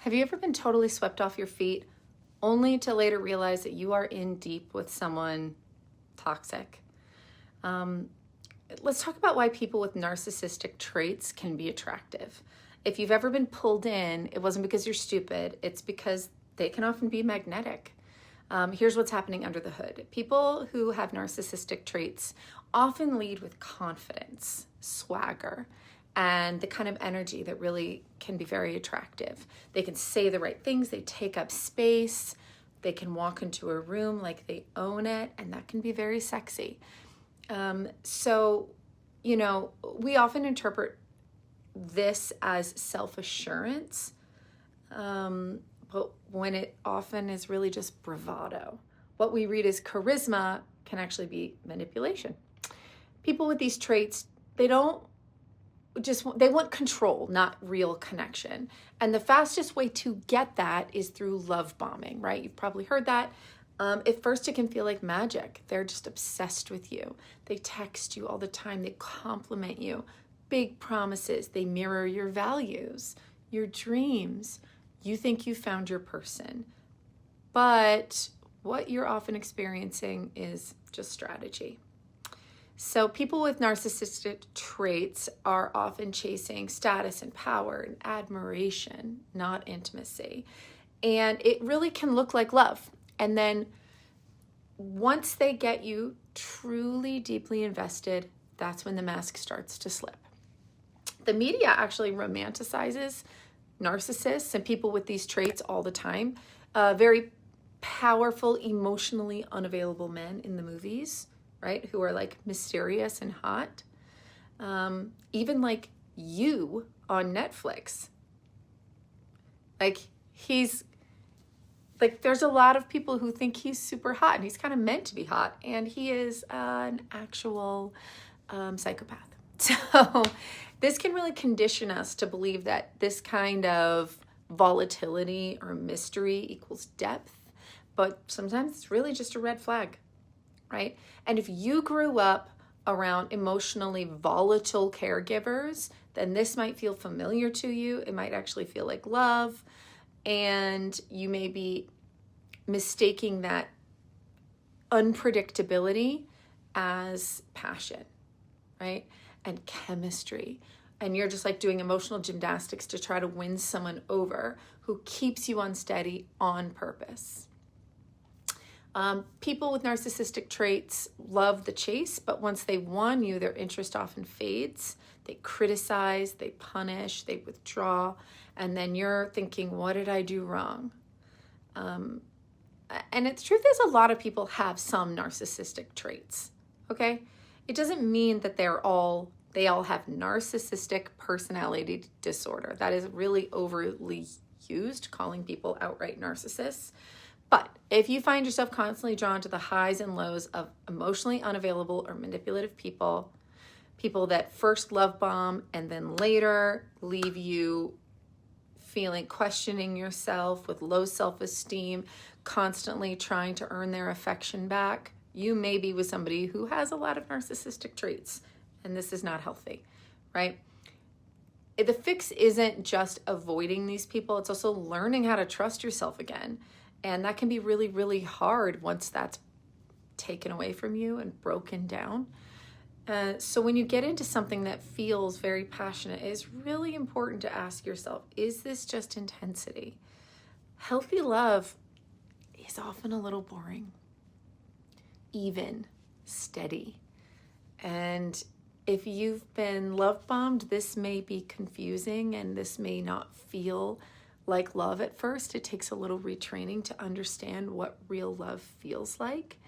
Have you ever been totally swept off your feet only to later realize that you are in deep with someone toxic? Let's talk about why people with narcissistic traits can be attractive. If you've ever been pulled in, it wasn't because you're stupid, it's because they can often be magnetic. Here's what's happening under the hood. People who have narcissistic traits often lead with confidence, swagger, and the kind of energy that really can be very attractive. They can say the right things, they take up space, they can walk into a room like they own it, and that can be very sexy. We often interpret this as self-assurance, but when it often is really just bravado. What we read as charisma can actually be manipulation. People with these traits, they want control, not real connection. And the fastest way to get that is through love bombing, right? You've probably heard that. At first, it can feel like magic. They're just obsessed with you. They text you all the time. They compliment you. Big promises. They mirror your values, your dreams. You think you found your person. But what you're often experiencing is just strategy. So people with narcissistic traits are often chasing status and power and admiration, not intimacy. And it really can look like love. And then once they get you truly deeply invested, that's when the mask starts to slip. The media actually romanticizes narcissists and people with these traits all the time. Very powerful, emotionally unavailable men in the movies, right? Who are like mysterious and hot. Even like You on Netflix. There's a lot of people who think he's super hot, and he's kind of meant to be hot, and he is an actual psychopath. So this can really condition us to believe that this kind of volatility or mystery equals depth, but sometimes it's really just a red flag, right? And if you grew up around emotionally volatile caregivers, then this might feel familiar to you. It might actually feel like love. And you may be mistaking that unpredictability as passion, right? And chemistry. And you're just like doing emotional gymnastics to try to win someone over who keeps you unsteady on purpose. People with narcissistic traits love the chase, but once they've won you, their interest often fades. They criticize, they punish, they withdraw, and then you're thinking, what did I do wrong? And the truth is, a lot of people have some narcissistic traits, okay? It doesn't mean that they all have narcissistic personality disorder. That is really overly used, calling people outright narcissists. But if you find yourself constantly drawn to the highs and lows of emotionally unavailable or manipulative people that first love bomb and then later leave you questioning yourself with low self-esteem, constantly trying to earn their affection back, you may be with somebody who has a lot of narcissistic traits, and this is not healthy, right? The fix isn't just avoiding these people, it's also learning how to trust yourself again. And that can be really, really hard once that's taken away from you and broken down. So when you get into something that feels very passionate, it's really important to ask yourself, is this just intensity? Healthy love is often a little boring, even, steady. And if you've been love bombed, this may be confusing and this may not feel like love at first. It takes a little retraining to understand what real love feels like.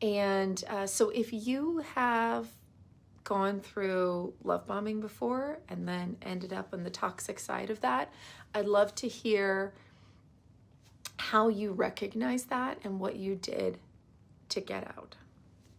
And so if you have gone through love bombing before and then ended up on the toxic side of that, I'd love to hear how you recognize that and what you did to get out.